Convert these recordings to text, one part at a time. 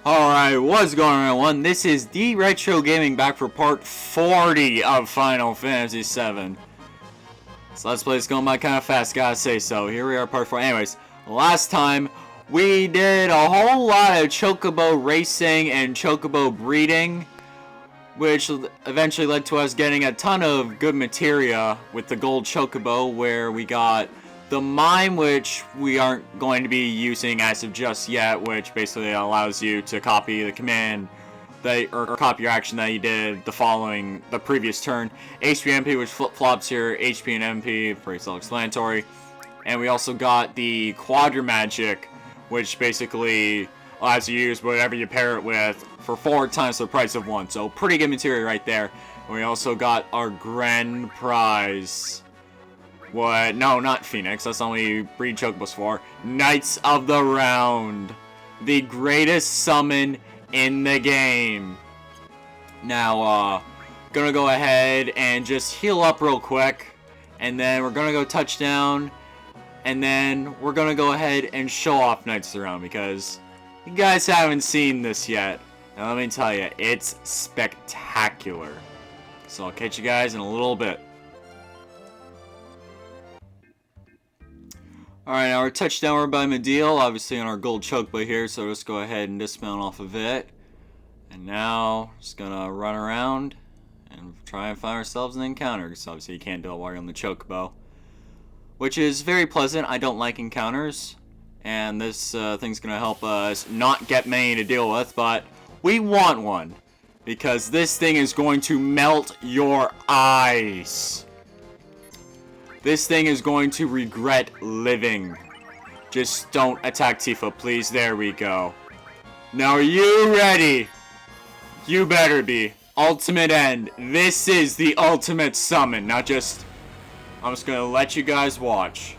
Alright, what's going on everyone? This is the Retro Gaming back for part 40 of Final Fantasy VII. So let's play this going by kind of fast, gotta say so. Here we are, part 4. Anyways, last time we did a whole lot of Chocobo racing and Chocobo breeding, which eventually led to us getting a ton of good materia with the gold Chocobo, where we got the mine, which we aren't going to be using as of just yet, which basically allows you to copy the command or copy your action that you did the previous turn. HP and MP, which flip-flops here, HP and MP, pretty self-explanatory. And we also got the Quadra Magic, which basically allows you to use whatever you pair it with for 4 times the price of 1. So pretty good material right there. And we also got our grand prize. What? No, not Phoenix. That's not what you breed Chocobos for. Knights of the Round. The greatest summon in the game. Now, gonna go ahead and just heal up real quick. And then we're gonna go touchdown. And then we're gonna go ahead and show off Knights of the Round, because you guys haven't seen this yet. And let me tell you, it's spectacular. So I'll catch you guys in a little bit. Alright, now we're touched down by Medeal, obviously on our gold Chocobo here, so let's go ahead and dismount off of it. And now, just gonna run around and try and find ourselves an encounter, because obviously you can't do it while you're on the Chocobo. Which is very pleasant. I don't like encounters, and this thing's gonna help us not get many to deal with, but we want one, because this thing is going to melt your eyes. This thing is going to regret living. Just don't attack Tifa, please. There we go. Now, are you ready? You better be. Ultimate End. This is the ultimate summon. Not just... I'm just gonna let you guys watch.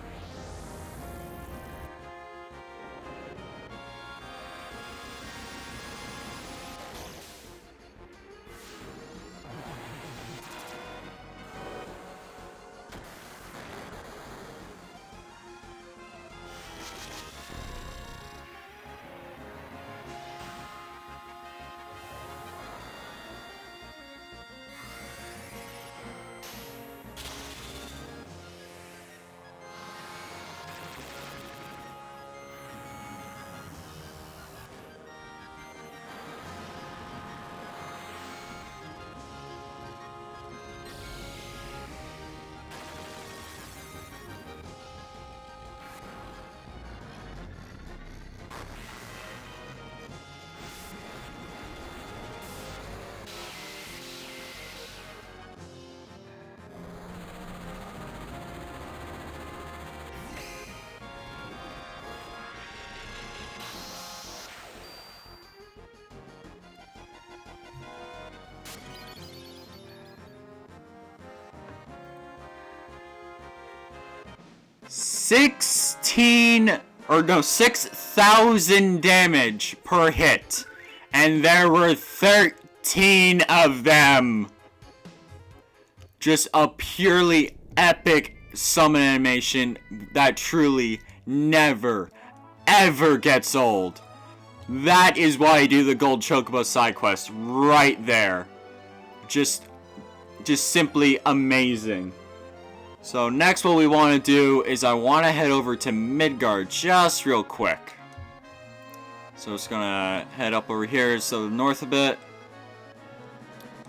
No, 6,000 damage per hit, and there were 13 of them. Just a purely epic summon animation that truly never, ever gets old. That is why I do the Gold Chocobo side quest right there. Just simply amazing. So next what we want to do is I want to head over to Midgar just real quick. So just gonna head up over here, so north a bit.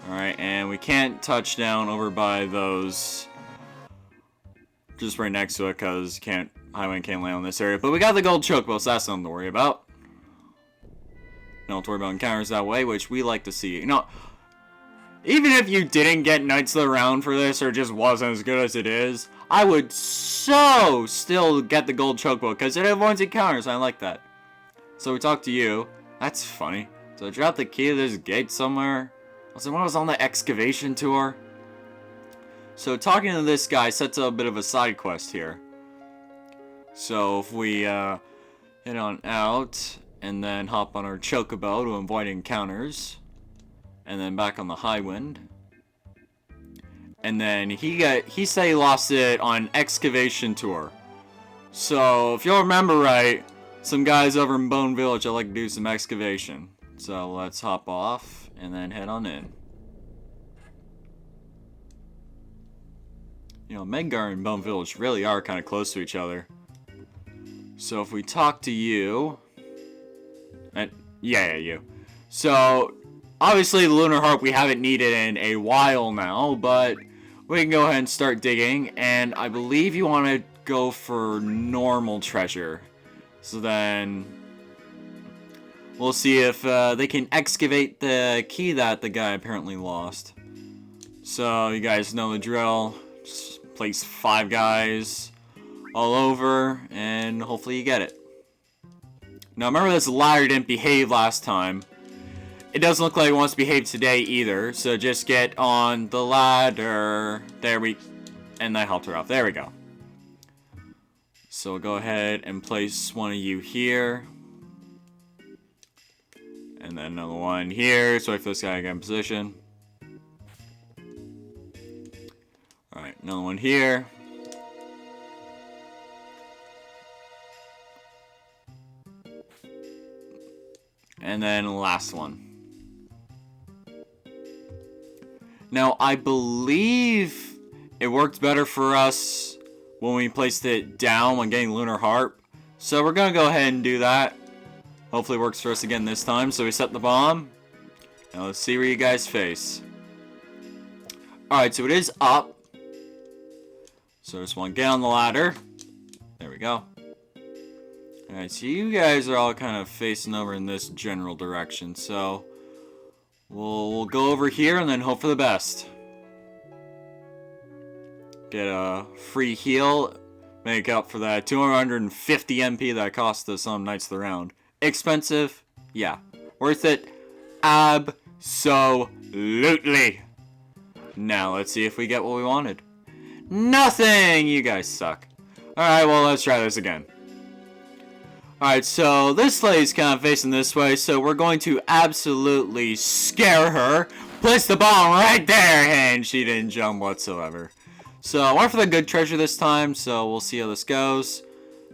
Alright, and we can't touch down over by those just right next to it, because Highway can't land on this area. But we got the gold Chocobo, so that's nothing to worry about. Don't have to worry about encounters that way, which we like to see. You know, even if you didn't get Knights of the Round for this, or just wasn't as good as it is, I would still get the gold Chocobo, because it avoids encounters. I like that. So we talked to you. That's funny. So I dropped the key to this gate somewhere. Was it when I was on the excavation tour? So talking to this guy sets up a bit of a side quest here. So if we head on out, and then hop on our Chocobo to avoid encounters. And then back on the high wind. And then he said he lost it on excavation tour. So if you'll remember right, some guys over in Bone Village that like to do some excavation. So let's hop off and then head on in. You know, Midgar and Bone Village really are kind of close to each other. So if we talk to you... And, yeah, you. So, obviously the Lunar Harp we haven't needed in a while now, but we can go ahead and start digging. And I believe you want to go for normal treasure. So then... we'll see if they can excavate the key that the guy apparently lost. So, you guys know the drill. Just place 5 guys all over, and hopefully you get it. Now, remember this ladder didn't behave last time. It doesn't look like it wants to behave today either, so just get on the ladder. There we... and that helped her out. There we go. So, we'll go ahead and place one of you here. And then another one here, so I for this guy to get in position. Alright, another one here. And then the last one. Now, I believe it worked better for us when we placed it down when getting Lunar Harp. So we're going to go ahead and do that. Hopefully it works for us again this time. So we set the bomb. Now let's see where you guys face. Alright, so it is up. So I just want to get on the ladder. There we go. Alright, so you guys are all kind of facing over in this general direction. So we'll go over here and then hope for the best. Get a free heal. Make up for that 250 MP that cost us on Knights of the Round. Expensive? Yeah. Worth it? Absolutely. Now let's see if we get what we wanted. Nothing! You guys suck. Alright, well, let's try this again. Alright, so this lady's kind of facing this way, so we're going to absolutely scare her. Place the bomb right there, and she didn't jump whatsoever. So I went for the good treasure this time, so we'll see how this goes.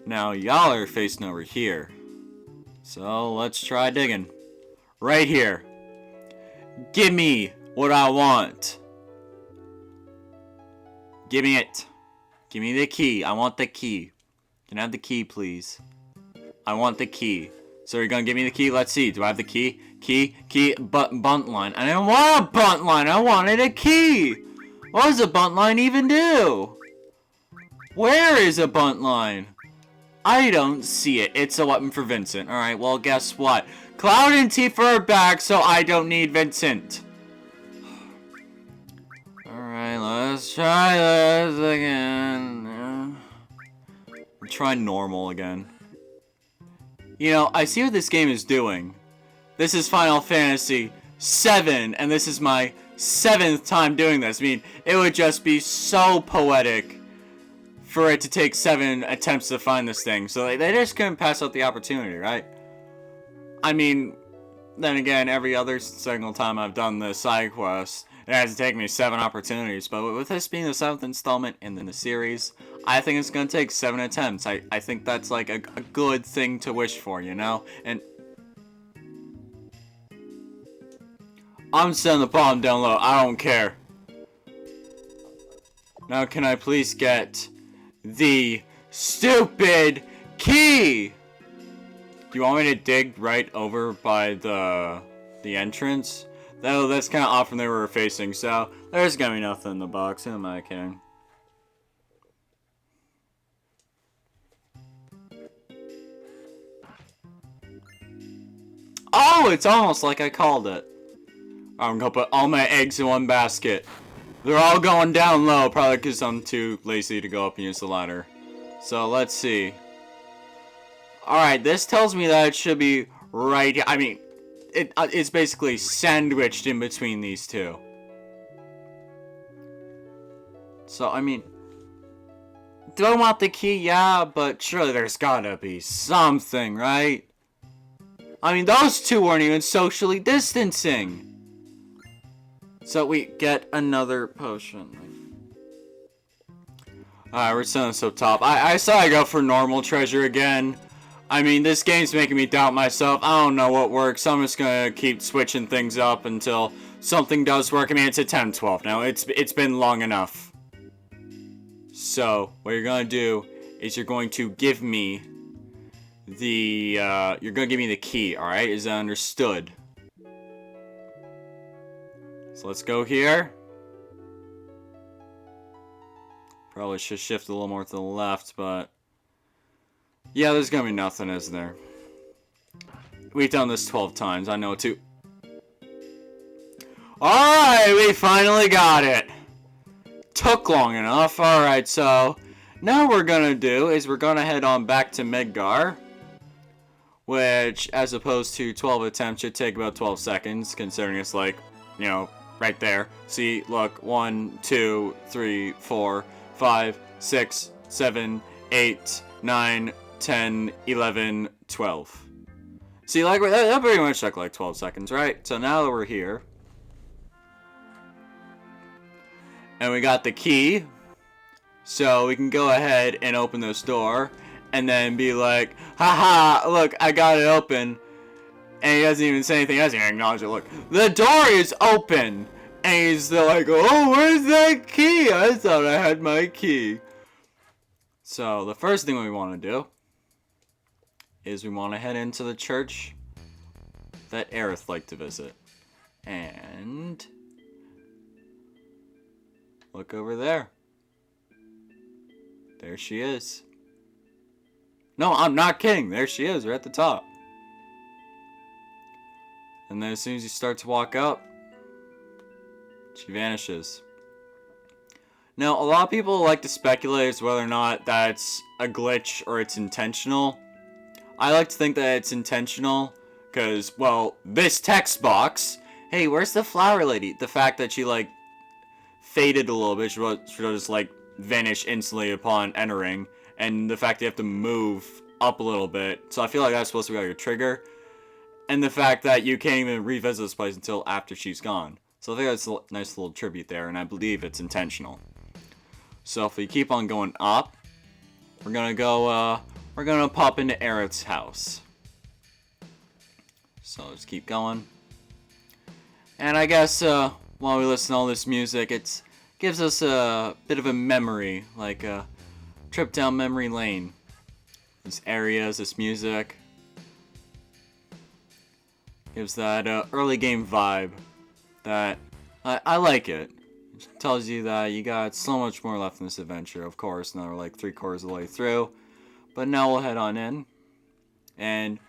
Now, y'all are facing over here. So let's try digging. Right here. Give me what I want. Give me it. Give me the key. I want the key. Can I have the key, please? I want the key. So you're gonna give me the key? Let's see. Do I have the key? Key. Bunt line. I didn't want a bunt line. I wanted a key. What does a bunt line even do? Where is a bunt line? I don't see it. It's a weapon for Vincent. Alright, well, guess what? Cloud and Tifa are back, so I don't need Vincent. Alright, let's try this again. Try normal again. You know, I see what this game is doing. This is Final Fantasy VII, and this is my 7th time doing this. I mean, it would just be so poetic for it to take 7 attempts to find this thing. So they just couldn't pass up the opportunity, right? I mean, then again, every other single time I've done this side quest, it has to take me 7 opportunities. But with this being the 7th installment in the series, I think it's going to take 7 attempts. I think that's like a good thing to wish for, you know? And I'm setting the bomb down low. I don't care. Now, can I please get the stupid key? Do you want me to dig right over by the entrance? Though that's kind of off from where we were facing, so there's gonna be nothing in the box. Who am I kidding? Oh, it's almost like I called it. I'm gonna put all my eggs in one basket. They're all going down low, probably because I'm too lazy to go up and use the ladder. So let's see. Alright, this tells me that it should be right here. I mean, it's basically sandwiched in between these two. So, I mean, do I want the key? Yeah, but surely there's gotta be something, right? I mean, those two weren't even socially distancing. So we get another potion. Alright, we're setting this up top. I saw I go for normal treasure again. I mean, this game's making me doubt myself. I don't know what works. I'm just gonna keep switching things up until something does work. I mean, it's a 10-12 now. It's been long enough. So, what you're gonna do is you're going to give me the, key, alright? Is that understood? So let's go here. Probably should shift a little more to the left, but... yeah, there's gonna be nothing, isn't there? We've done this 12 times, I know too. Alright, we finally got it! Took long enough. Alright, so... now what we're gonna do is we're gonna head on back to Midgar. Which, as opposed to 12 attempts, should take about 12 seconds, considering it's like, you know, right there. See, look, 1, 2, 3, 4, 5, 6, 7, 8, 9, 10, 11, 12. See, like, that pretty much took like 12 seconds, right? So now that we're here, and we got the key, so we can go ahead and open this door, and then be like, haha, look, I got it open. And he doesn't even say anything, he doesn't even acknowledge it. Look, the door is open! And he's still like, oh, where's that key? I thought I had my key. So, the first thing we want to do is we want to head into the church that Aerith liked to visit. And... look over there. There she is. No, I'm not kidding. There she is, right at the top. And then as soon as you start to walk up, she vanishes. Now, a lot of people like to speculate as to whether or not that's a glitch or it's intentional. I like to think that it's intentional, because, well, this text box... hey, where's the flower lady? The fact that she, like, faded a little bit, she'll just, like, vanish instantly upon entering. And the fact that you have to move up a little bit. So I feel like that's supposed to be like a trigger. And the fact that you can't even revisit this place until after she's gone. So I think that's a nice little tribute there, and I believe it's intentional. So if we keep on going up, we're gonna go, we're gonna pop into Aerith's house. So let's keep going. And I guess, while we listen to all this music, it gives us a bit of a memory, like a trip down memory lane. These areas, this music, gives that early game vibe that I like it. It tells you that you got so much more left in this adventure. Of course, now we're like 3/4 of the way through, but now we'll head on in. And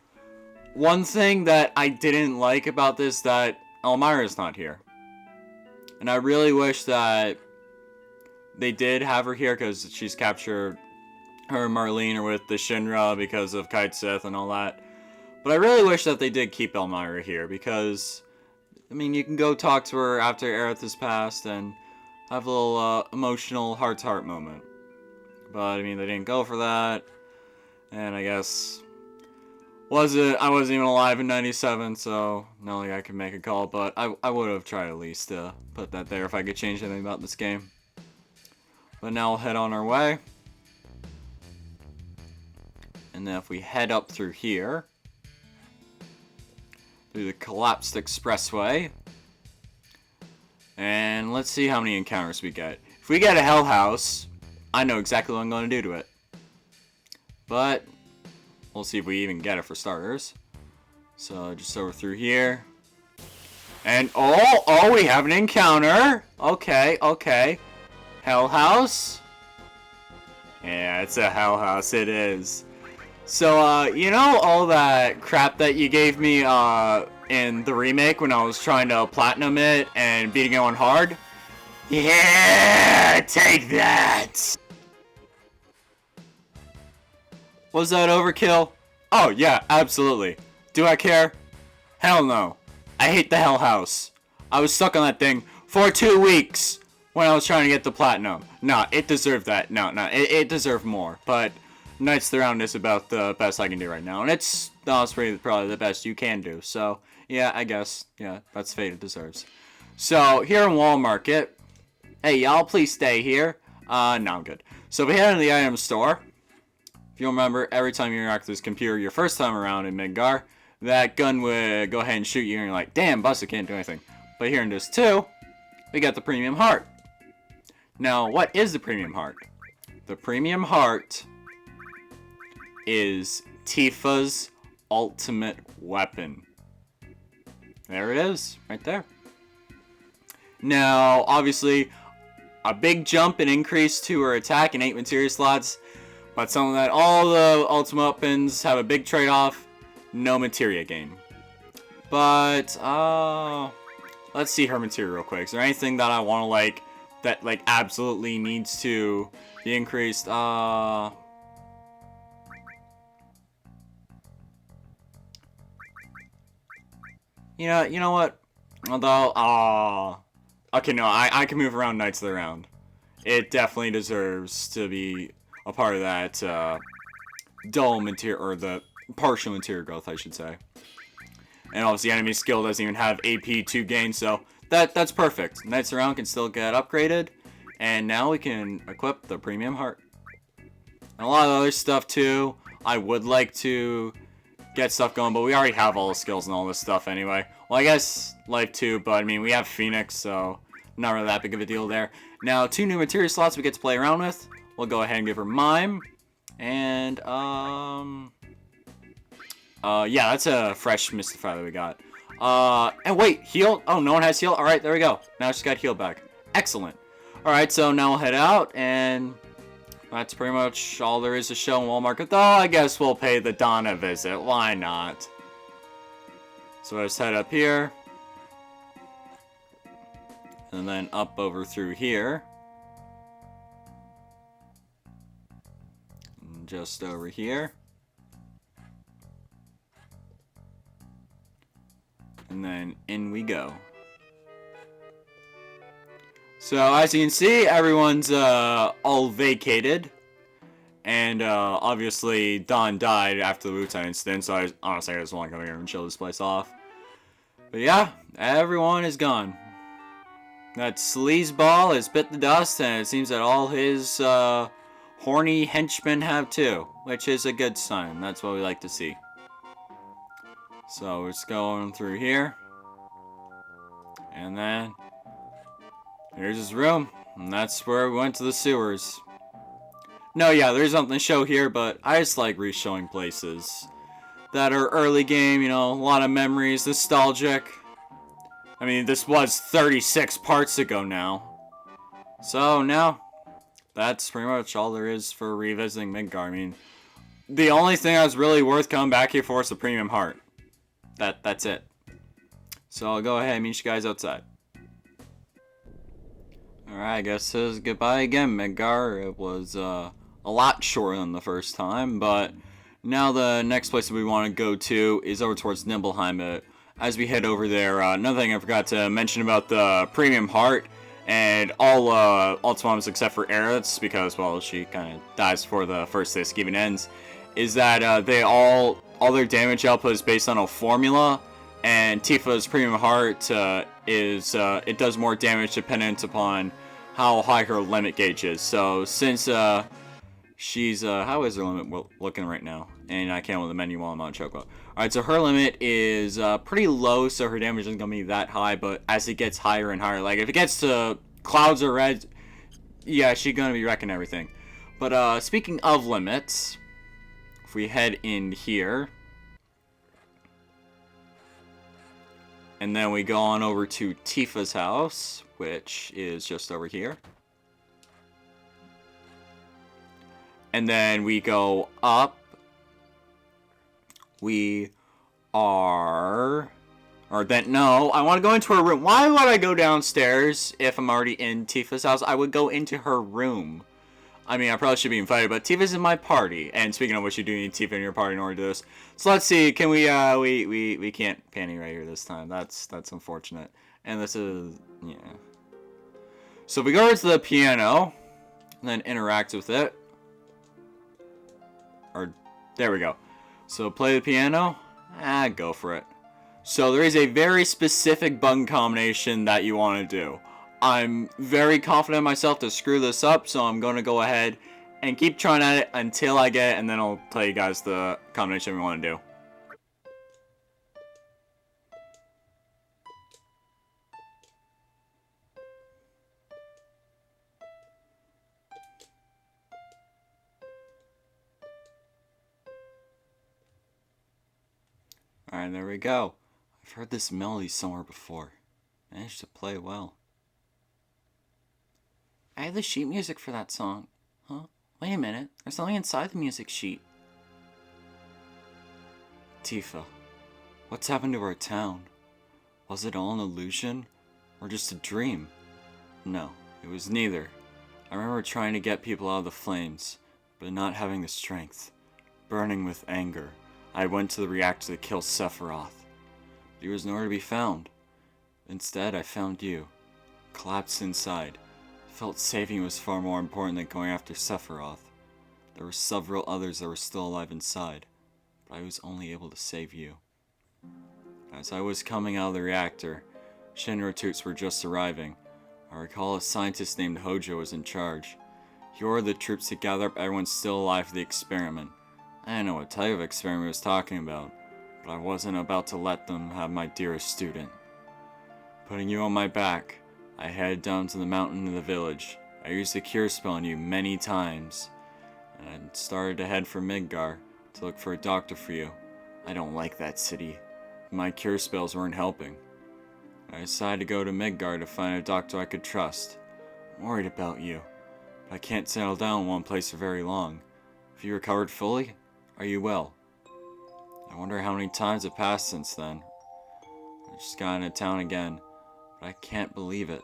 one thing that I didn't like about this, that Elmira's not here. And I really wish that they did have her here, because she's captured her and Marlene are with the Shinra because of Kite Sith and all that. But I really wish that they did keep Elmira here, because, I mean, you can go talk to her after Aerith has passed and have a little emotional heart-to-heart moment. But, I mean, they didn't go for that. And I guess... I wasn't even alive in 97, so not like I can make a call, but I would have tried at least to put that there if I could change anything about this game. But now we'll head on our way. And then if we head up through here, through the collapsed expressway, and let's see how many encounters we get. If we get a Hell House, I know exactly what I'm going to do to it. But we'll see if we even get it for starters. So just over through here. And oh, we have an encounter. Okay. Hell House? Yeah, it's a Hell House, it is. So, you know all that crap that you gave me in the remake when I was trying to platinum it and beating it on hard? Yeah, take that! Was that overkill? Oh, yeah, absolutely. Do I care? Hell no. I hate the Hell House. I was stuck on that thing for 2 weeks when I was trying to get the platinum. Nah, it deserved that. No, it deserved more. But Knights of the Round is about the best I can do right now. And it's honestly probably the best you can do. So, yeah, I guess. Yeah, that's fate it deserves. So, here in Wall Market. Hey, y'all, please stay here. No, I'm good. So, we head into the item store. if you remember, every time you interact with this computer your first time around in Midgar, that gun would go ahead and shoot you, and you're like, damn, Buster can't do anything. But here in this 2, we got the premium heart. Now, what is the premium heart? The premium heart is Tifa's ultimate weapon. There it is, right there. Now, obviously, a big jump and increase to her attack and 8 materia slots, but something that all the ultimate weapons have a big trade-off, no materia gain. But, let's see her materia real quick. Is there anything that I want to, like, that, like, absolutely needs to be increased? You know what? Although, okay, no, I can move around Knights of the Round. It definitely deserves to be a part of that, dull materia, or the partial materia growth, I should say. And obviously, enemy skill doesn't even have AP 2 gain, so that's perfect. Knights around can still get upgraded, and now we can equip the premium heart. And a lot of other stuff too. I would like to get stuff going, but we already have all the skills and all this stuff anyway. Well, I guess life 2, but I mean, we have Phoenix, so not really that big of a deal there. Now, 2 new materia slots we get to play around with. We'll go ahead and give her Mime, and yeah, that's a fresh Mystify that we got. And wait, heal? Oh, no one has heal? Alright, there we go. Now she's got heal back. Excellent. Alright, so now we'll head out, and that's pretty much all there is to show in Walmart. Though, I guess we'll pay the Donna visit. Why not? So let's head up here. And then up over through here. And just over here. And then in we go. So as you can see, everyone's all vacated. And obviously Don died after the Wu-Tang incident, so honestly I just want to come here and chill this place off. But yeah, everyone is gone. That sleazeball has bit the dust, and it seems that all his horny henchmen have too, which is a good sign. That's what we like to see. So it's going through here, and then here's his room, and that's where we went to the sewers. No, yeah, there's something to show here, but I just like re-showing places that are early game, you know, a lot of memories, nostalgic. I mean, this was 36 parts ago now. So now, that's pretty much all there is for revisiting Midgar. I mean, the only thing that's really worth coming back here for is the premium heart. That's it. So I'll go ahead and meet you guys outside. Alright, I guess this is goodbye again, Midgar. It was a lot shorter than the first time, but now the next place that we want to go to is over towards Nibelheim. But as we head over there, another thing I forgot to mention about the premium heart and all Ultimatus except for Aerith's, because, well, she kind of dies before the first disc even ends, is that they all their damage output is based on a formula, and Tifa's premium heart it does more damage dependent upon how high her limit gauge is. So since she's how is her limit looking right now? And I can't with the menu while I'm on Choco. Alright, so her limit is pretty low, so her damage isn't gonna be that high, but as it gets higher and higher, like if it gets to clouds or red, yeah, she's gonna be wrecking everything. But speaking of limits, if we head in here, and then we go on over to Tifa's house, which is just over here. And then we go up. We are... Or then, no, I want to go into her room. Why would I go downstairs if I'm already in Tifa's house? I would go into her room. I mean, I probably should be invited, but Tifa's in my party. And speaking of which, you do need Tifa in your party in order to do this. So let's see, can we can't panty right here this time. That's unfortunate. And this is, yeah. So we go to the piano, and then interact with it. Or, there we go. So play the piano, go for it. So there is a very specific button combination that you want to do. I'm very confident in myself to screw this up, so I'm going to go ahead and keep trying at it until I get it, and then I'll tell you guys the combination we want to do. Alright, there we go. I've heard this melody somewhere before. Managed to play well. I have the sheet music for that song. Huh? Wait a minute. There's something inside the music sheet. Tifa, what's happened to our town? Was it all an illusion? Or just a dream? No, it was neither. I remember trying to get people out of the flames, but not having the strength. Burning with anger, I went to the reactor to kill Sephiroth. But he was nowhere to be found. Instead, I found you. Collapsed inside. I felt saving was far more important than going after Sephiroth. There were several others that were still alive inside, but I was only able to save you. As I was coming out of the reactor, Shinra troops were just arriving. I recall a scientist named Hojo was in charge. He ordered the troops to gather up everyone still alive for the experiment. I didn't know what type of experiment he was talking about, but I wasn't about to let them have my dearest student. Putting you on my back, I headed down to the mountain in the village. I used the cure spell on you many times, and I started to head for Midgar to look for a doctor for you. I don't like that city. My cure spells weren't helping. I decided to go to Midgar to find a doctor I could trust. I'm worried about you, but I can't settle down in one place for very long. Have you recovered fully? Are you well? I wonder how many times have passed since then. I just got into town again, but I can't believe it.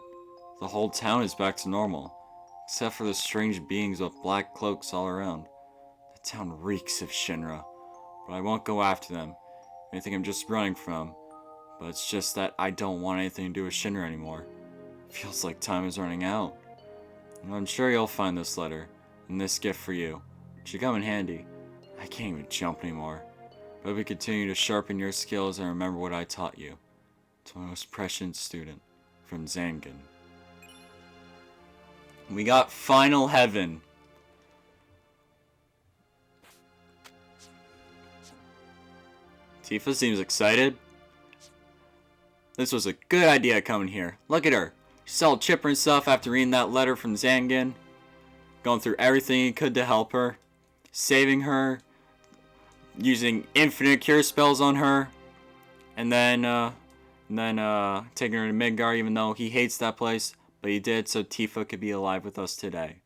The whole town is back to normal, except for the strange beings with black cloaks all around. The town reeks of Shinra, but I won't go after them. I think I'm just running from, but it's just that I don't want anything to do with Shinra anymore. It feels like time is running out. And I'm sure you'll find this letter, and this gift for you. It should come in handy. I can't even jump anymore. But we continue to sharpen your skills and remember what I taught you. To my most precious student, from Zangan. We got Final Heaven. Tifa seems excited. This was a good idea coming here. Look at her. She's all chipper and stuff after reading that letter from Zangan. Going through everything he could to help her. Saving her. Using infinite cure spells on her. And then taking her to Midgar even though he hates that place. But he did so Tifa could be alive with us today.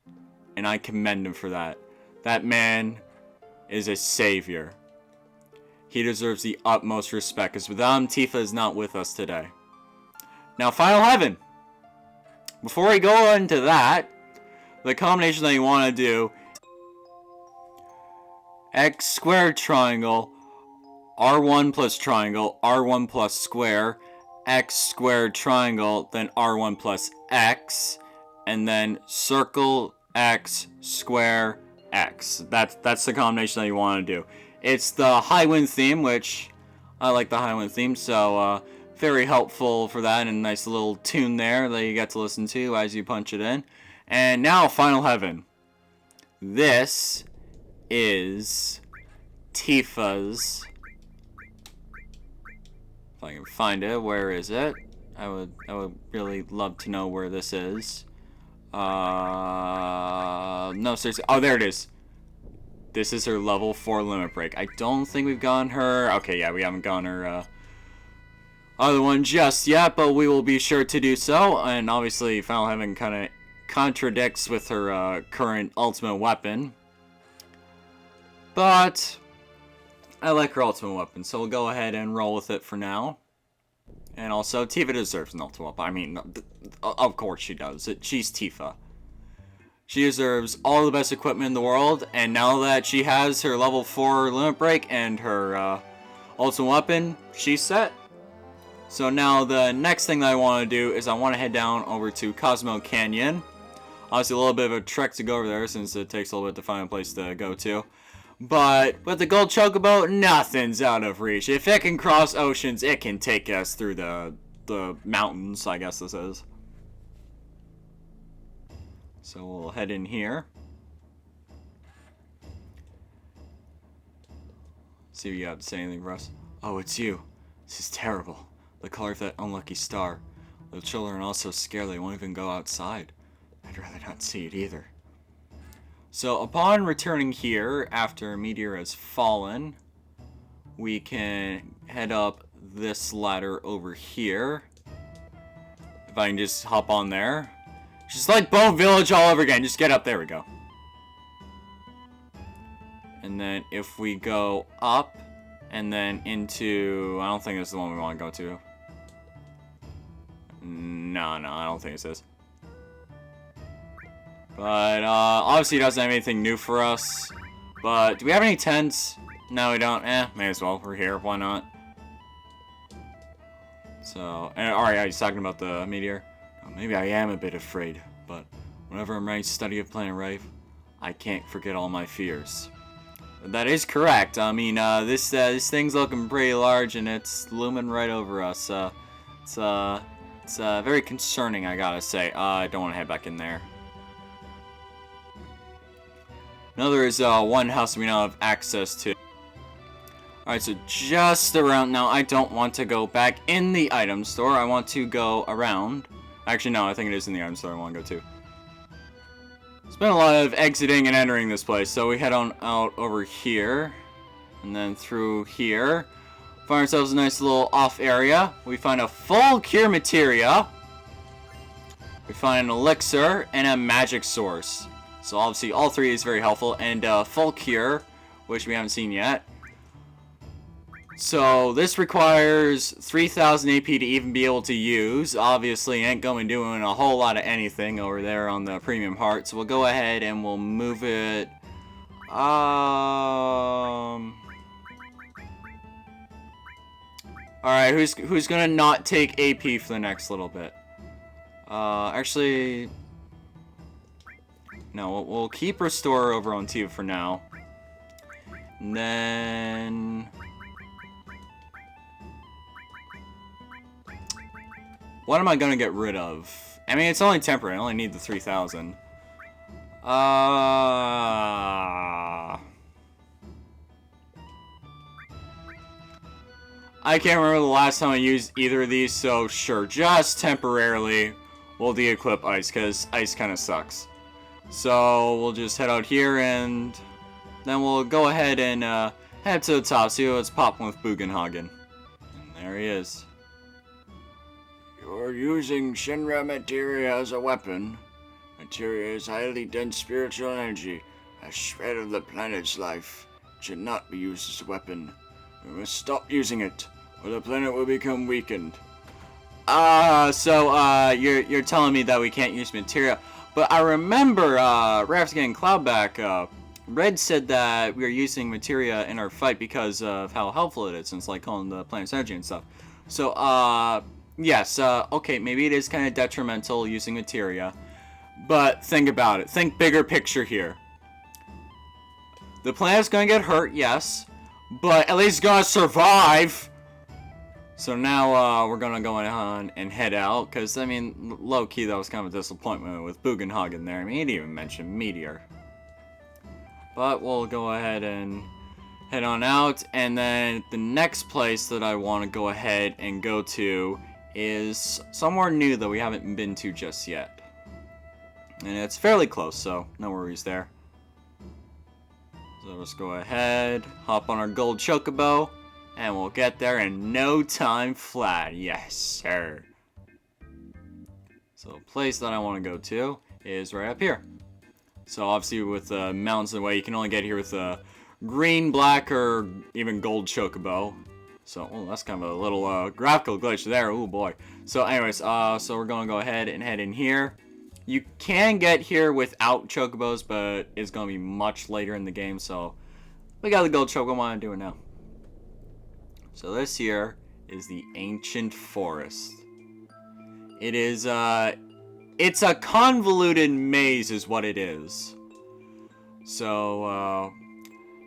And I commend him for that. That man is a savior. He deserves the utmost respect, because without him, Tifa is not with us today. Now, Final Heaven. Before we go into that, the combination that you want to do, X squared triangle, R1 plus triangle, R1 plus square, X squared triangle, then R1 plus X, and then circle X square X. That's the combination that you want to do. It's the High Wind theme, which I like the High Wind theme, so very helpful for that, and a nice little tune there that you get to listen to as you punch it in. And now, Final Heaven. This is Tifa's. If I can find it, where is it? I would really love to know where this is. No, seriously. Oh, there it is. This is her level 4 limit break. I don't think we've gotten her. Okay, yeah, we haven't gotten her other one just yet, but we will be sure to do so. And obviously, Final Heaven kind of contradicts with her current ultimate weapon. But I like her ultimate weapon, so we'll go ahead and roll with it for now. And also, Tifa deserves an ultimate weapon. I mean, of course she does. She's Tifa. She deserves all the best equipment in the world, and now that she has her level 4 limit break and her ultimate weapon, she's set. So now the next thing that I want to do is I want to head down over to Cosmo Canyon. Obviously a little bit of a trek to go over there since it takes a little bit to find a place to go to. But with the gold chocobo, nothing's out of reach. If it can cross oceans, it can take us through the mountains, I guess this is. So we'll head in here. see if you have to say anything for us. Oh, it's you. This is terrible. The color of that unlucky star. The children are all so scared they won't even go outside. I'd rather not see it either. So upon returning here, after a meteor has fallen, we can head up this ladder over here. If I can just hop on there. Just like Bone Village all over again. Just get up. There we go. And then if we go up and then into... I don't think this is the one we want to go to. No, I don't think it's this. But obviously it doesn't have anything new for us. But do we have any tents? No, we don't. May as well. We're here. Why not? So, and alright, he's talking about the meteor. Maybe I am a bit afraid, but whenever I'm writing Study of Planet Rife, I can't forget all my fears. That is correct. I mean, this thing's looking pretty large, and it's looming right over us. It's very concerning, I gotta say. I don't want to head back in there. Now there is one house we now have access to. Alright, so just around now, I don't want to go back in the item store. I want to go around. Actually, no, I think it is in the item store I want to go to. There's been a lot of exiting and entering this place, so we head on out over here. And then through here. Find ourselves a nice little off area. We find a full cure materia. We find an elixir and a magic source. So obviously all three is very helpful. And full cure, which we haven't seen yet. So this requires 3,000 AP to even be able to use. Obviously ain't going to be doing a whole lot of anything over there on the premium heart. So we'll go ahead and we'll move it. Alright, who's gonna not take AP for the next little bit? Actually, no, we'll keep Restore over on Tifa for now. And then... what am I gonna get rid of? I mean, it's only temporary. I only need the 3,000. I can't remember the last time I used either of these, so sure, just temporarily we'll de-equip Ice, because Ice kind of sucks. So we'll just head out here, and then we'll go ahead and head to the top, see what's popping with Bugenhagen. And there he is. You're using Shinra materia as a weapon. Materia is highly dense spiritual energy, a shred of the planet's life. It should not be used as a weapon. We must stop using it, or the planet will become weakened. So you're telling me that we can't use materia, but I remember right after getting Cloud back, Red said that we are using materia in our fight because of how helpful it is, since like calling the planet's energy and stuff. So yes, okay, maybe it is kind of detrimental using materia, but think about it. Think bigger picture here. The planet's gonna get hurt, yes, but at least it's gonna survive. So now we're gonna go on and head out, because I mean, low key that was kind of a disappointment with Bugenhagen there. I mean, he didn't even mention Meteor. But we'll go ahead and head on out, and then the next place that I want to go ahead and go to is somewhere new that we haven't been to just yet. And it's fairly close, so no worries there. So let's go ahead, hop on our gold chocobo, and we'll get there in no time flat. Yes, sir. So the place that I want to go to is right up here. So obviously with the mountains in the way, you can only get here with a green, black, or even gold chocobo. So, oh, that's kind of a little graphical glitch there. Oh boy. So anyways, so we're going to go ahead and head in here. You can get here without chocobos, but it's going to be much later in the game. So we got the gold chocobo. I want to do it now. So this here is the Ancient Forest. It is, it's a convoluted maze is what it is. So,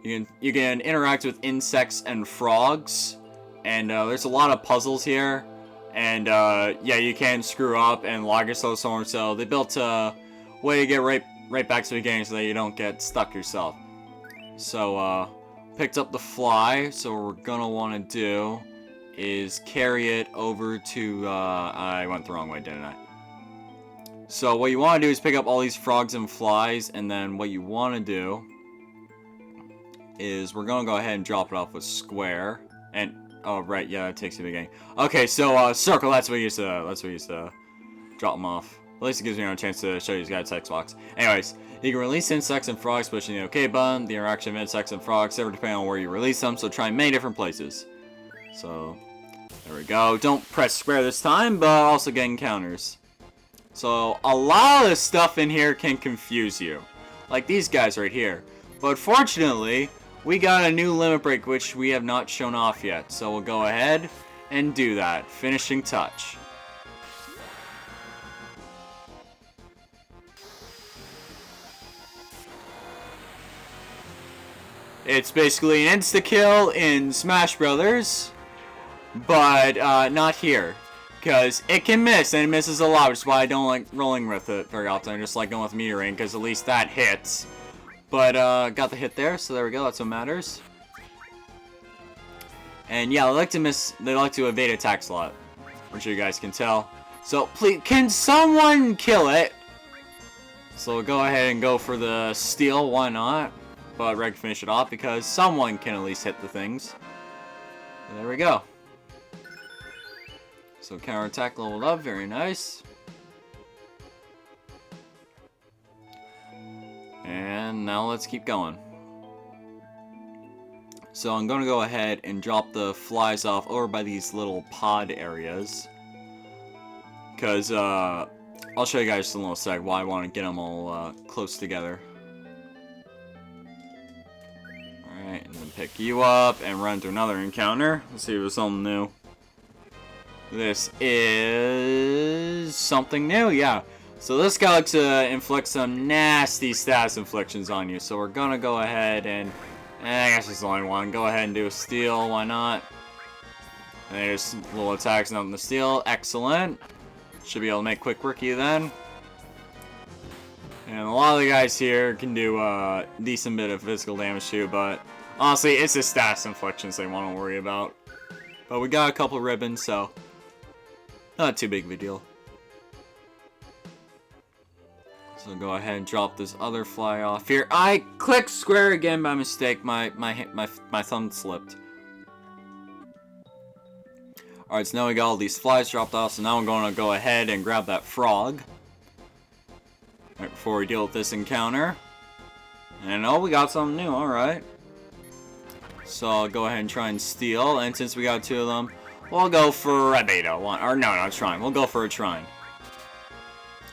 you can interact with insects and frogs. And there's a lot of puzzles here, and yeah, you can screw up and log yourself somewhere. So they built a way to get right back to the beginning so that you don't get stuck yourself. So picked up the fly, so what we're gonna want to do is carry it over to, I went the wrong way, didn't I? So what you want to do is pick up all these frogs and flies, and then what you want to do is we're gonna go ahead and drop it off with square, and, oh, right, yeah, it takes you to the beginning. Okay, so, circle, that's what you used to drop them off. At least it gives me a chance to show you guys text box. Anyways, you can release insects and frogs pushing the OK button. The interaction of insects and frogs differ depending on where you release them, so try many different places. So, there we go. Don't press square this time, but also get encounters. So, a lot of the stuff in here can confuse you. Like these guys right here. But fortunately, we got a new limit break which we have not shown off yet. So we'll go ahead and do that. Finishing touch. It's basically an insta-kill in Smash Brothers, but not here. Because it can miss, and it misses a lot, which is why I don't like rolling with it very often. I just like going with metering, because at least that hits. But, got the hit there, so there we go, that's what matters. And yeah, they like to evade attacks a lot, which you guys can tell. So, please, can someone kill it? So we'll go ahead and go for the steal, why not? But Reg finish it off because someone can at least hit the things. And there we go. So counterattack leveled up, very nice. And now let's keep going. So I'm gonna go ahead and drop the flies off over by these little pod areas. Because I'll show you guys in a little sec why I want to get them all close together. Alright, and then pick you up and run to another encounter. Let's see if there's something new. This is something new, yeah. So this guy likes to inflict some nasty status inflictions on you. So we're gonna go ahead and, I guess it's only one. Go ahead and do a steal, why not? And there's little attacks, nothing to steal. Excellent. Should be able to make quick work of you then. And a lot of the guys here can do a decent bit of physical damage too, but honestly, it's the status inflictions they want to worry about. But we got a couple ribbons, so not too big of a deal. So go ahead and drop this other fly off here. I clicked square again by mistake. My thumb slipped. Alright, so now we got all these flies dropped off, so now I'm going to go ahead and grab that frog. Right before we deal with this encounter. And oh, we got something new, alright. So I'll go ahead and try and steal, and since we got two of them, we'll go for a beta one. Or no, not a shrine. We'll go for a shrine.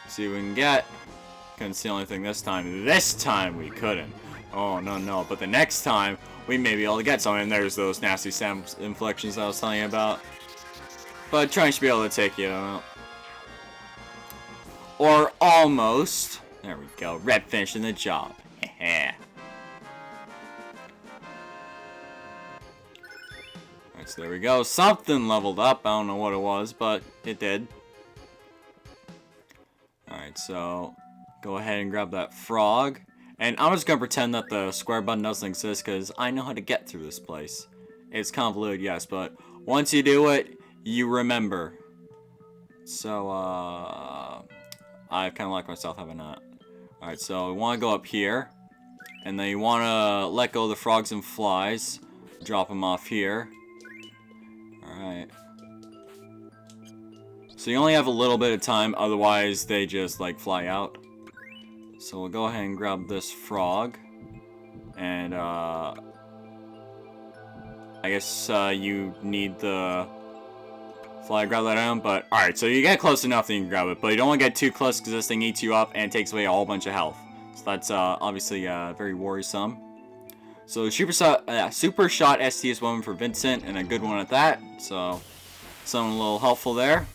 See what we can get. Couldn't steal anything this time. This time we couldn't. Oh, no. But the next time, we may be able to get something. And there's those nasty inflections I was telling you about. But trying to be able to take you out. Or almost. There we go. Red finishing the job. Alright, so there we go. Something leveled up. I don't know what it was, but it did. Alright, so go ahead and grab that frog. And I'm just going to pretend that the square button doesn't exist because I know how to get through this place. It's convoluted, yes, but once you do it, you remember. So, I kind of like myself, have I not? Alright, so we want to go up here. And then you want to let go of the frogs and flies. Drop them off here. Alright. So you only have a little bit of time, otherwise they just, like, fly out. So we'll go ahead and grab this frog. And, I guess, you need the fly, grab that down, but alright, so you get close enough that you can grab it, but you don't want to get too close because this thing eats you up and takes away a whole bunch of health. So that's obviously very worrisome. So Super Shot ST is one for Vincent, and a good one at that, so something a little helpful there.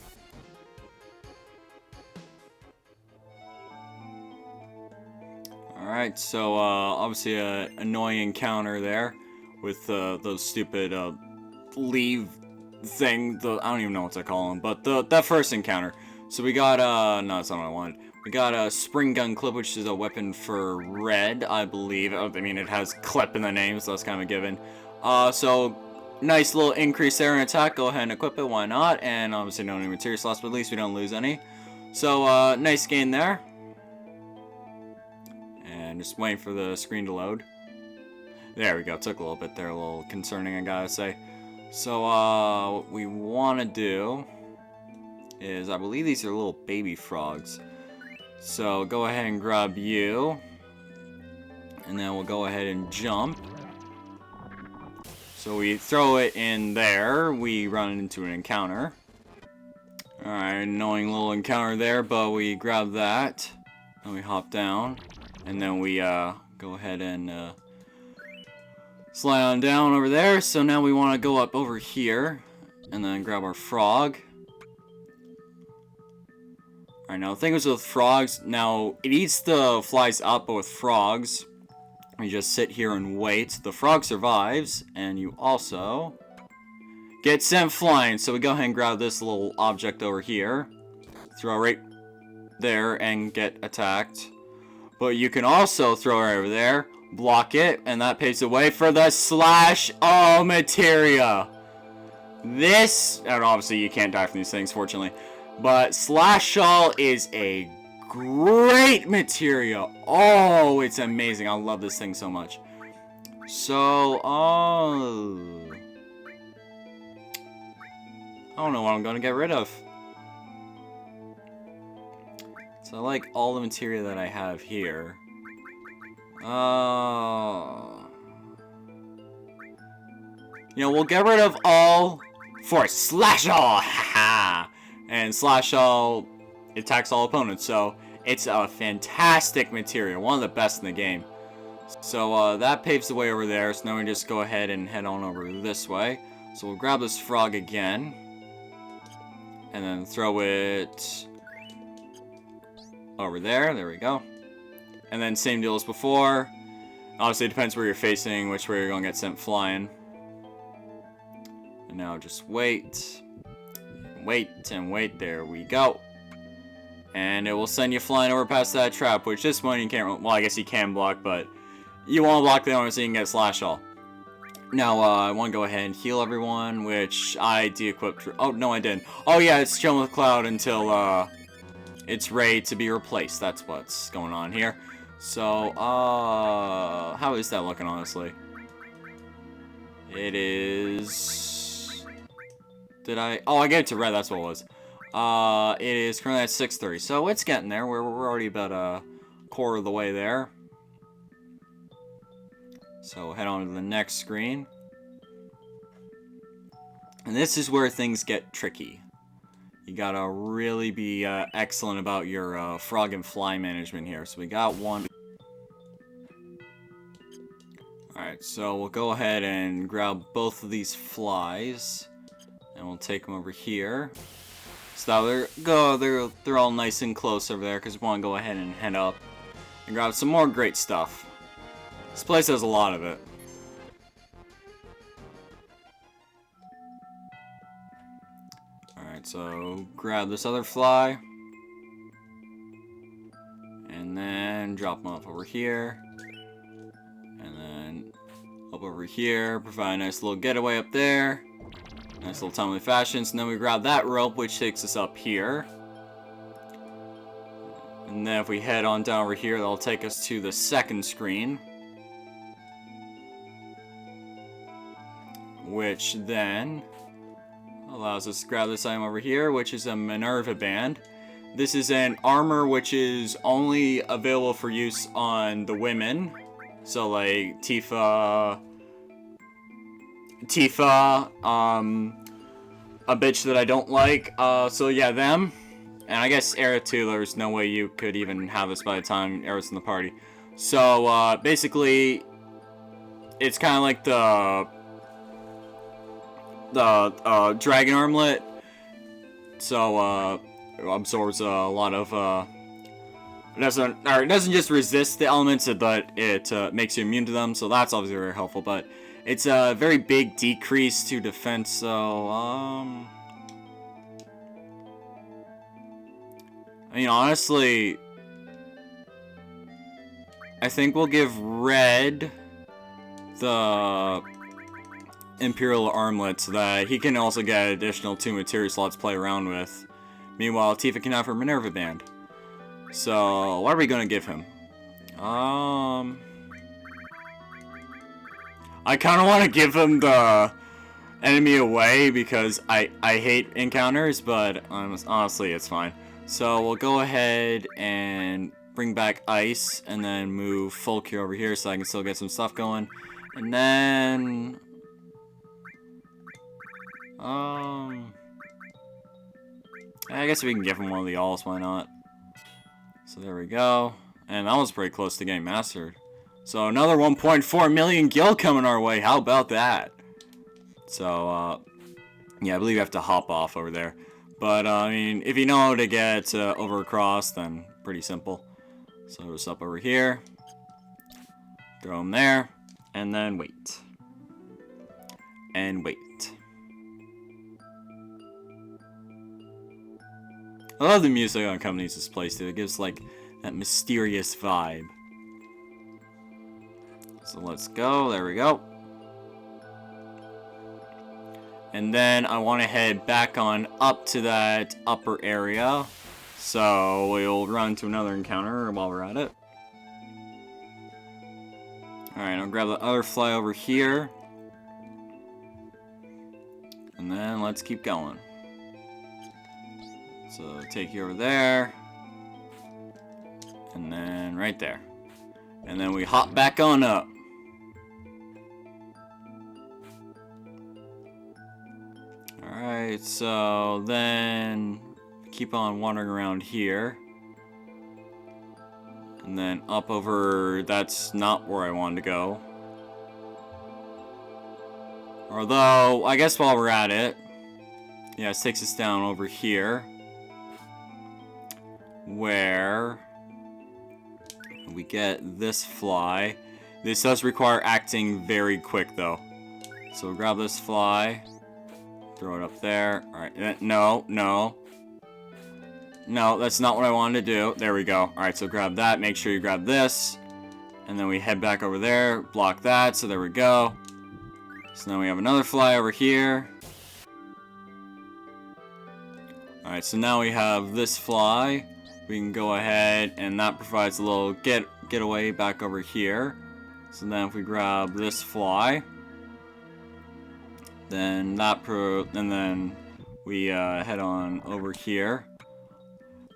Alright, so obviously an annoying encounter there with those stupid leave thing, I don't even know what to call them, but that first encounter. So we got, no, that's not what I wanted. We got a spring gun clip, which is a weapon for red, I believe. I mean, it has clip in the name, so that's kind of a given. So, nice little increase there in attack. Go ahead and equip it, why not? And obviously no new material slots, but at least we don't lose any. So, nice gain there. And just waiting for the screen to load. There we go. Took a little bit there, a little concerning, I gotta say. So, what we want to do is, I believe these are little baby frogs. So, go ahead and grab you. And then we'll go ahead and jump. So, we throw it in there. We run into an encounter. Alright, annoying little encounter there, but we grab that. And we hop down. And then we, go ahead and, slide on down over there. So now we want to go up over here and then grab our frog. Alright, now the thing is with frogs, now it eats the flies up, but with frogs, you just sit here and wait. The frog survives, and you also get sent flying. So we go ahead and grab this little object over here, throw it right there, and get attacked. But you can also throw it over there, block it, and that paves the way for the slash all materia. This, and obviously you can't die from these things, fortunately, but slash all is a great materia. Oh, it's amazing. I love this thing so much. So, I don't know what I'm gonna get rid of. So I like all the materia that I have here. You know, we'll get rid of all for slash all. Haha. And slash all attacks all opponents. So it's a fantastic materia, one of the best in the game. So that paves the way over there. So now we just go ahead and head on over this way. So we'll grab this frog again, and then throw it over there. There we go. And then same deal as before. Obviously it depends where you're facing, which way you're going to get sent flying. And now just wait. Wait and wait. There we go. And it will send you flying over past that trap, which this one you can't, well, I guess you can block, but you want to block the other one so you can get slash all. Now, I want to go ahead and heal everyone, which I de-equipped. Oh, no, I didn't. Oh, yeah, it's chilling with Cloud until, it's ready to be replaced. That's what's going on here. So, how is that looking, honestly? It is... Did I... Oh, I gave it to red, that's what it was. It is currently at 6:30, so it's getting there. We're already about a quarter of the way there. So, head on to the next screen. And this is where things get tricky. You gotta really be excellent about your frog and fly management here. So we got one. Alright, so we'll go ahead and grab both of these flies. And we'll take them over here. So they're all nice and close over there because we want to go ahead and head up and grab some more great stuff. This place has a lot of it. Alright, so grab this other fly. And then drop them off over here. And then up over here. Provide a nice little getaway up there. Nice little timely fashion. So then we grab that rope, which takes us up here. And then if we head on down over here, that'll take us to the second screen. Which then allows us to grab this item over here, which is a Minerva Band. This is an armor which is only available for use on the women. So like Tifa, a bitch that I don't like. So yeah, them. And I guess Era too, there's no way you could even have this by the time Era's in the party. So basically, it's kind of like the dragon armlet. So it absorbs a lot of it doesn't just resist the elements, but it makes you immune to them. So that's obviously very helpful. But it's a very big decrease to defense. So I mean, honestly, I think we'll give Red the Imperial Armlet so that he can also get additional 2 materia slots to play around with. Meanwhile, Tifa can have her Minerva Band. So, what are we gonna give him? I kind of want to give him the enemy away because I hate encounters, but honestly, it's fine. So we'll go ahead and bring back Ice, and then move Fulcure over here so I can still get some stuff going. And then... I guess we can give him one of the alls, why not? So there we go. And that was pretty close to getting mastered. So another 1.4 million gil coming our way. How about that? So, yeah, I believe you have to hop off over there. But, I mean, if you know how to get over across, then pretty simple. So just up over here. Throw him there. And then wait. And wait. I love the music on accompanies this place, too. It gives, like, that mysterious vibe. So let's go. There we go. And then I want to head back on up to that upper area. So we'll run to another encounter while we're at it. Alright, I'll grab the other fly over here. And then let's keep going. So take you over there. And then right there. And then we hop back on up. Alright, so then keep on wandering around here. And then up over, that's not where I wanted to go. Although, I guess while we're at it, yeah, it takes us down over here. Where we get this fly. This does require acting very quick though. So grab this fly. Throw it up there. Alright, no, no. No, that's not what I wanted to do. There we go. Alright, so grab that. Make sure you grab this. And then we head back over there. Block that. So there we go. So now we have another fly over here. Alright, so now we have this fly. We can go ahead, and that provides a little getaway back over here. So then if we grab this fly, then and then we head on over here,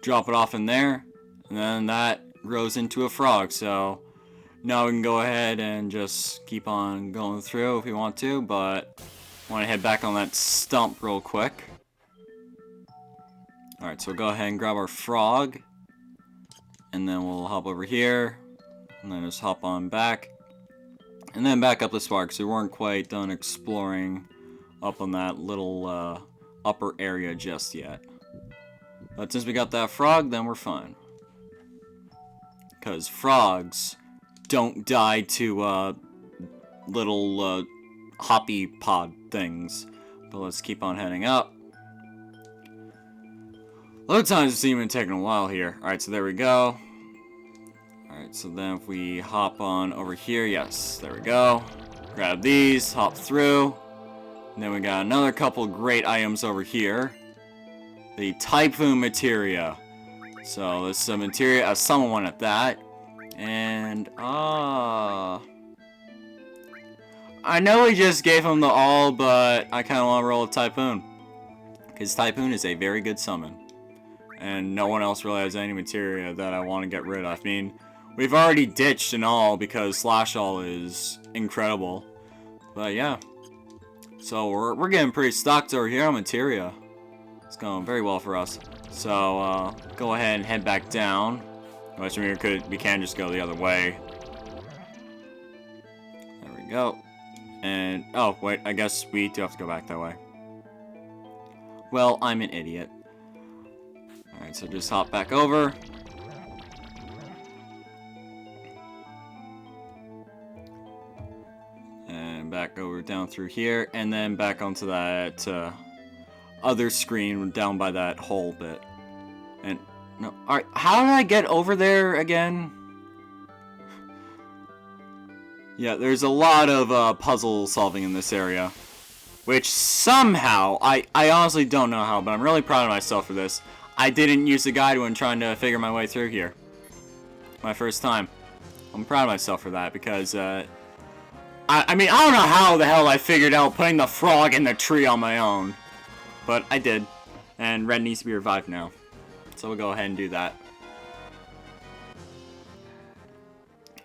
drop it off in there, and then that grows into a frog. So now we can go ahead and just keep on going through if we want to, but I want to head back on that stump real quick. Alright, so we'll go ahead and grab our frog, and then we'll hop over here, and then just hop on back, and then back up this far, because we weren't quite done exploring up on that little upper area just yet. But since we got that frog, then we're fine. Because frogs don't die to little hoppy pod things. But let's keep on heading up. A lot of times it's even taking a while here. Alright, so there we go. Alright, so then if we hop on over here, yes, there we go. Grab these, hop through. And then we got another couple great items over here. The Typhoon materia. So this is a materia, someone wanted that. And, I know we just gave him the all, but I kind of want to roll a Typhoon. Because Typhoon is a very good summon. And no one else really has any materia that I want to get rid of. I mean, we've already ditched an all because Slash All is incredible. But yeah. So we're getting pretty stocked over here on materia. It's going very well for us. So go ahead and head back down. Which we can just go the other way. There we go. And oh wait, I guess we do have to go back that way. Well, I'm an idiot. Alright, so just hop back over. And back over down through here. And then back onto that other screen down by that hole bit. And, no, alright, how did I get over there again? Yeah, there's a lot of puzzle solving in this area. Which somehow, I honestly don't know how, but I'm really proud of myself for this. I didn't use the guide when trying to figure my way through here. My first time. I'm proud of myself for that because, I mean, I don't know how the hell I figured out putting the frog in the tree on my own. But I did. And Red needs to be revived now. So we'll go ahead and do that.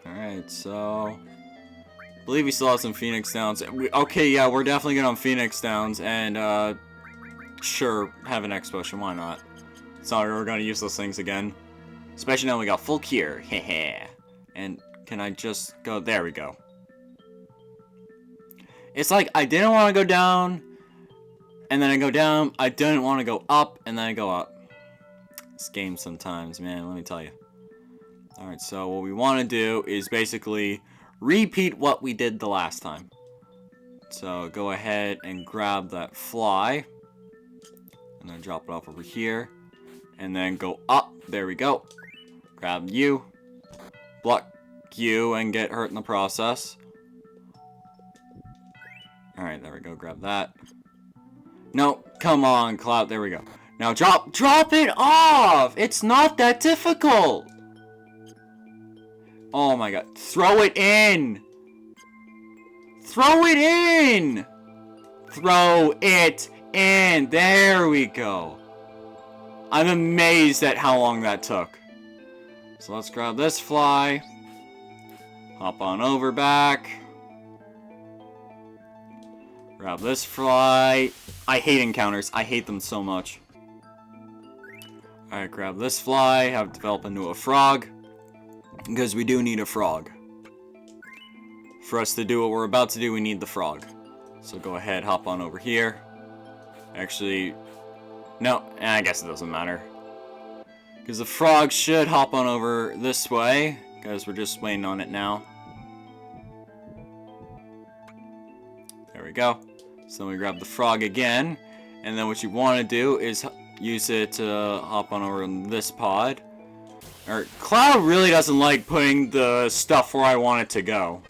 Alright, so... I believe we still have some Phoenix Downs. Okay, yeah, we're definitely good on Phoenix Downs. And, sure, have an X potion. Why not? Sorry, we're gonna use those things again. Especially now we got full cure. Hehe. And can I just go? There we go. It's like I didn't want to go down, and then I go down. I didn't want to go up, and then I go up. This game sometimes, man, let me tell you. Alright, so what we want to do is basically repeat what we did the last time. So go ahead and grab that fly, and then drop it off over here, and then go up. There we go. Grab you, block you, and get hurt in the process. Alright, there we go. Grab that. No, come on, Cloud. There we go. Now drop it off! It's not that difficult! Oh my god. Throw it in! Throw it in! Throw it in! There we go. I'm amazed at how long that took. So let's grab this fly. Hop on over back. Grab this fly. I hate encounters. I hate them so much. Alright, grab this fly. Have it develop into a frog. Because we do need a frog. For us to do what we're about to do, we need the frog. So go ahead, hop on over here. Actually, no, I guess it doesn't matter. Because the frog should hop on over this way. Because we're just waiting on it now. There we go. So we grab the frog again. And then what you want to do is use it to hop on over in this pod. Cloud really doesn't like putting the stuff where I want it to go.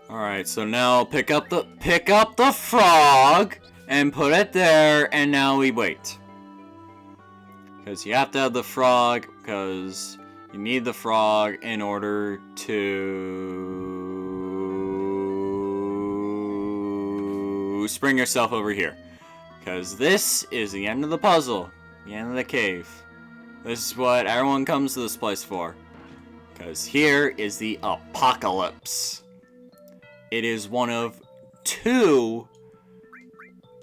Alright, so now pick up the frog and put it there, and now we wait. Because you have to have the frog, because you need the frog in order to spring yourself over here. Because this is the end of the puzzle, the end of the cave. This is what everyone comes to this place for. Because here is the apocalypse. It is one of 2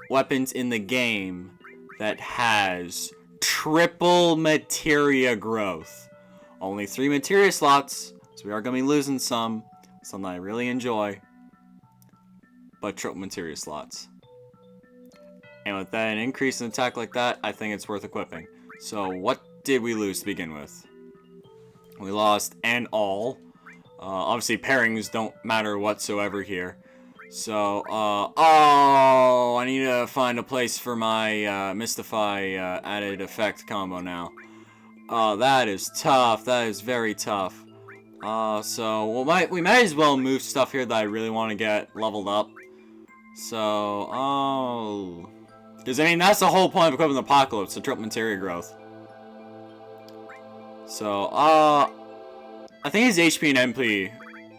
weapons in the game that has triple materia growth. Only 3 materia slots, so we are going to be losing some. Something I really enjoy. But triple materia slots. And with that, an increase in attack like that, I think it's worth equipping. So what did we lose to begin with? We lost and all. Obviously pairings don't matter whatsoever here. So, oh, I need to find a place for my Mystify added effect combo now. That is tough. That is very tough. So we might as well move stuff here that I really want to get leveled up. So, because I mean that's the whole point of equipping the Apocalypse, the triple materia growth. So, I think his HP and MP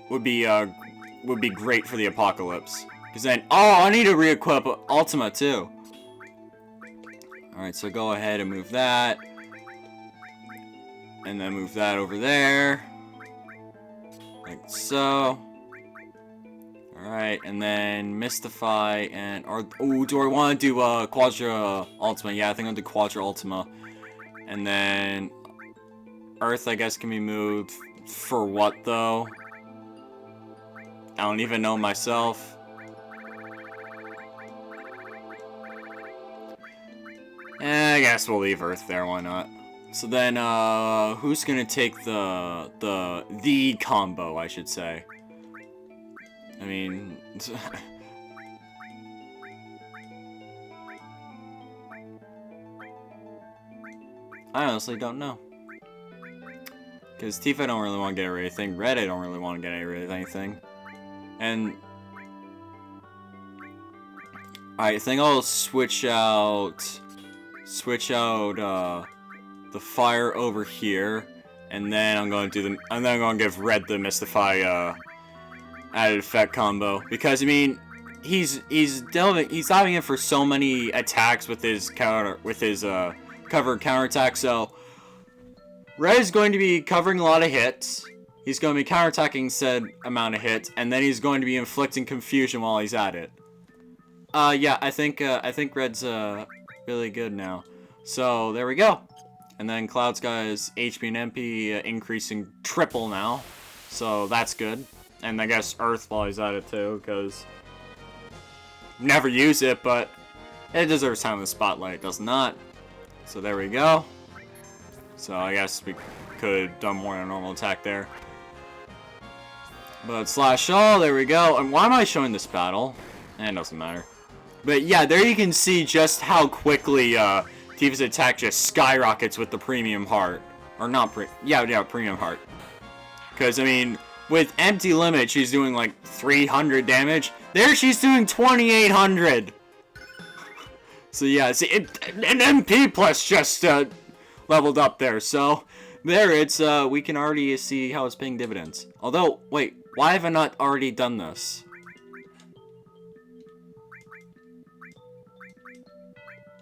would be great for the Apocalypse. Because then, I need to re-equip Ultima too. Alright, so go ahead and move that. And then move that over there. Like so. Alright, and then Mystify and... do I want to do Quadra Ultima? Yeah, I think I'll do Quadra Ultima. And then... Earth, I guess, can be moved. For what, though? I don't even know myself. I guess we'll leave Earth there, why not? So then, who's gonna take the combo, I should say? I mean... I honestly don't know. Because Tifa don't really want to get rid of anything. Red, I don't really want to get rid of anything. And I think I'll switch out the fire over here, and then I'm going to give Red the Mystify added effect combo, because I mean he's diving in for so many attacks with his cover counterattack. So Red is going to be covering a lot of hits. He's going to be counterattacking said amount of hits, and then he's going to be inflicting confusion while he's at it. Yeah, I think Red's really good now. So there we go. And then Cloud's got his HP and MP increasing triple now, so that's good. And I guess Earth while he's at it too, because never use it, but it deserves time in the spotlight, does not. So there we go. So I guess we could have done more than a normal attack there. But slash all, there we go. And why am I showing this battle? It doesn't matter. But yeah, there you can see just how quickly Tifa's attack just skyrockets with the premium heart. Or not premium heart. Because, I mean, with empty limit, she's doing like 300 damage. There she's doing 2,800. So yeah, see, an MP plus just leveled up there. So there, it's we can already see how it's paying dividends. Although, wait, why have I not already done this?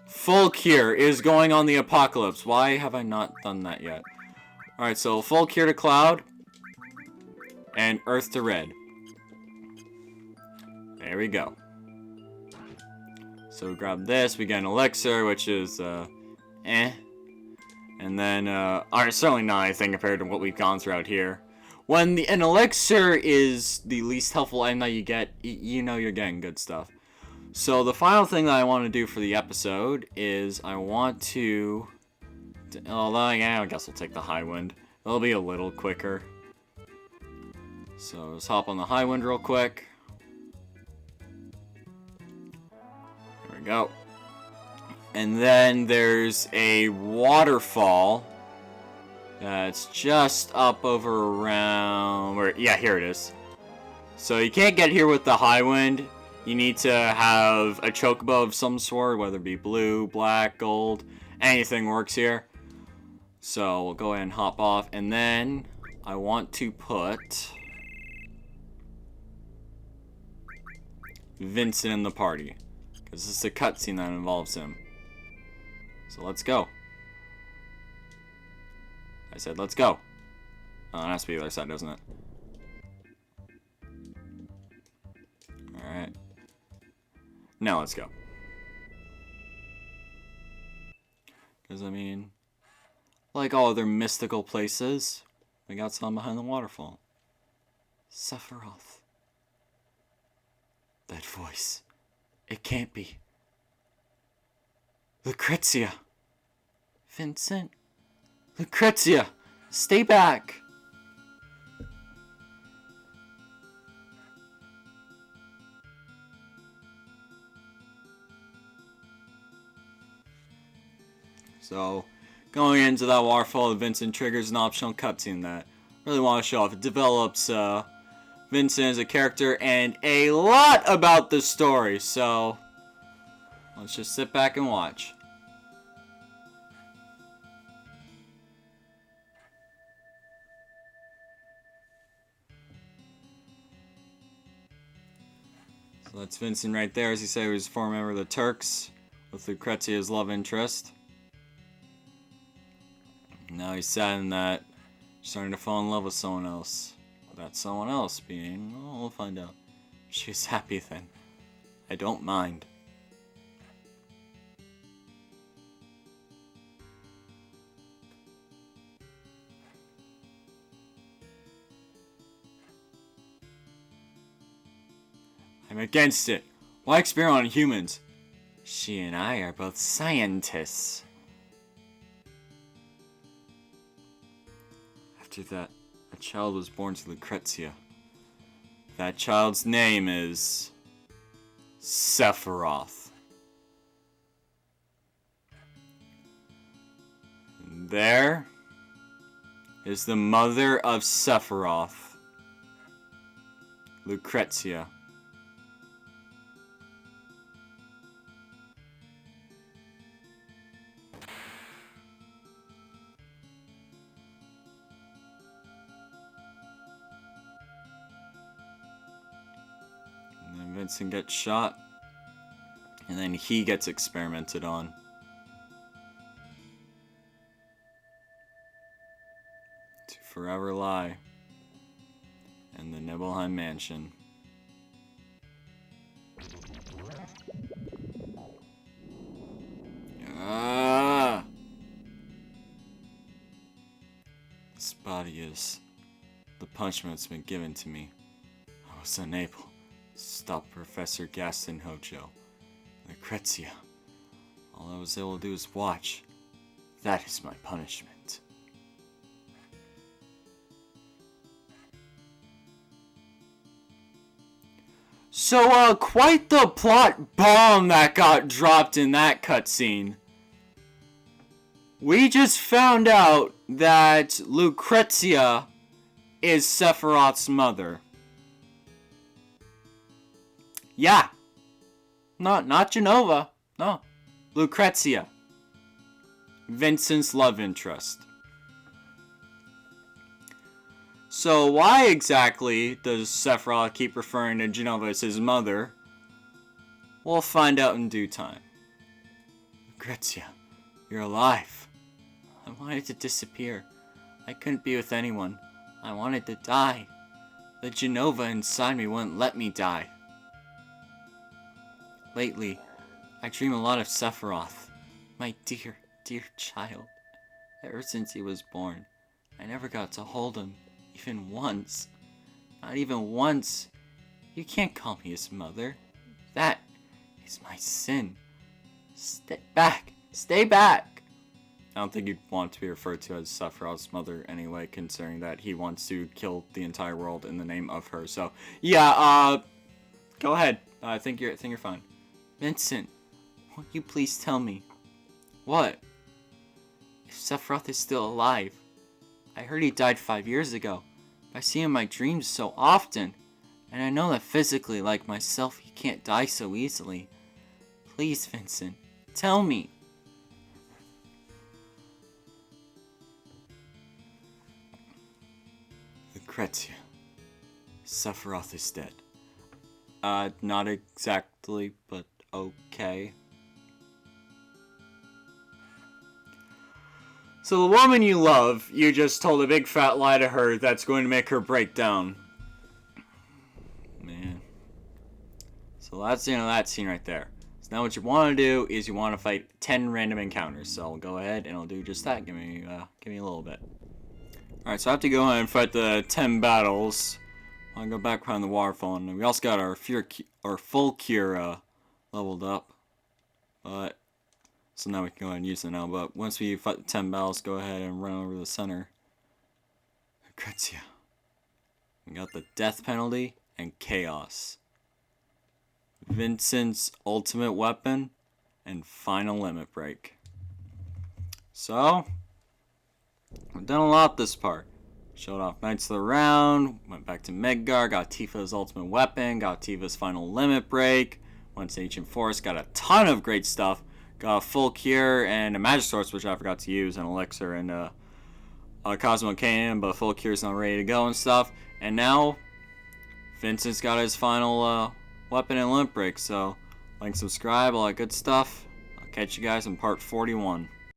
Full cure is going on the Apocalypse. Why have I not done that yet? Alright, so full cure to Cloud. And Earth to Red. There we go. So we grab this, we get an elixir, which is, And then, certainly not anything compared to what we've gone through out here. When an elixir is the least helpful item that you get, you know you're getting good stuff. So the final thing that I want to do for the episode is I want to... Although, yeah, I guess I'll take the high wind. It'll be a little quicker. So let's hop on the high wind real quick. There we go. And then there's a waterfall that's just up over around where, yeah, here it is. So you can't get here with the high wind. You need to have a chocobo of some sort, whether it be blue, black, gold, anything works here. So we'll go ahead and hop off, and then I want to put Vincent in the party, because this is a cutscene that involves him. So let's go. I said let's go. Oh, it has to be the other side, doesn't it? Alright. Now let's go. Because, I mean, like all other mystical places, we got some behind the waterfall. Sephiroth. That voice. It can't be. Lucrezia. Vincent. Lucrezia. Stay back. So, going into that waterfall, Vincent triggers an optional cutscene that I really want to show off. It develops Vincent as a character and a lot about the story. So, let's just sit back and watch. So that's Vincent right there. As he said, he was a former member of the Turks with Lucrezia's love interest. Now he's sad in that he's starting to fall in love with someone else. That someone else being, well, we'll find out. She's happy then. I don't mind. I'm against it. Why experiment on humans? She and I are both scientists. After that, a child was born to Lucrezia. That child's name is Sephiroth. And there is the mother of Sephiroth, Lucrezia. And then Vincent gets shot, and then he gets experimented on. To forever lie in the Nibelheim mansion. Ah! This body is the punishment that's been given to me. I was unable to stop Professor Gaston Hojo. Lucrezia. All I was able to do is watch. That is my punishment. So, quite the plot bomb that got dropped in that cutscene. We just found out that Lucrezia is Sephiroth's mother. Yeah. Not Jenova. No. Lucrezia. Vincent's love interest. So why exactly does Sephiroth keep referring to Jenova as his mother? We'll find out in due time. Lucrezia, you're alive. I wanted to disappear. I couldn't be with anyone. I wanted to die. The Jenova inside me wouldn't let me die. Lately, I dream a lot of Sephiroth, my dear, dear child. Ever since he was born, I never got to hold him, even once. Not even once. You can't call me his mother. That is my sin. Stay back. Stay back. I don't think you'd want to be referred to as Sephiroth's mother anyway, considering that he wants to kill the entire world in the name of her. So, yeah, go ahead. I think you're fine. Vincent, won't you please tell me? What? If Sephiroth is still alive. I heard he died 5 years ago. I see him in my dreams so often. And I know that physically, like myself, he can't die so easily. Please, Vincent, tell me. Lucrezia. Sephiroth is dead. Not exactly, but okay. So the woman you love, you just told a big fat lie to her that's going to make her break down. Man. So that's the end of that scene right there. So now what you want to do is you want to fight 10 random encounters. So I'll go ahead and I'll do just that. Give me a little bit. Alright, so I have to go ahead and fight the 10 battles. I'll go back behind the waterfall, and we also got our full cure leveled up. But so now we can go ahead and use it now. But once we fight the 10 battles, go ahead and run over the center. Lucrezia. We got the death penalty and chaos. Vincent's ultimate weapon and final limit break. So we've done a lot this part. Showed off Knights of the Round, went back to Midgar, got Tifa's ultimate weapon, got Tifa's final limit break, went to Ancient Forest, got a ton of great stuff, got a full cure and a magic source, which I forgot to use, an elixir and a Cosmo Canyon, but full cure's not ready to go and stuff. And now Vincent's got his final weapon and limit break. So like, subscribe, all that good stuff. I'll catch you guys in part 41.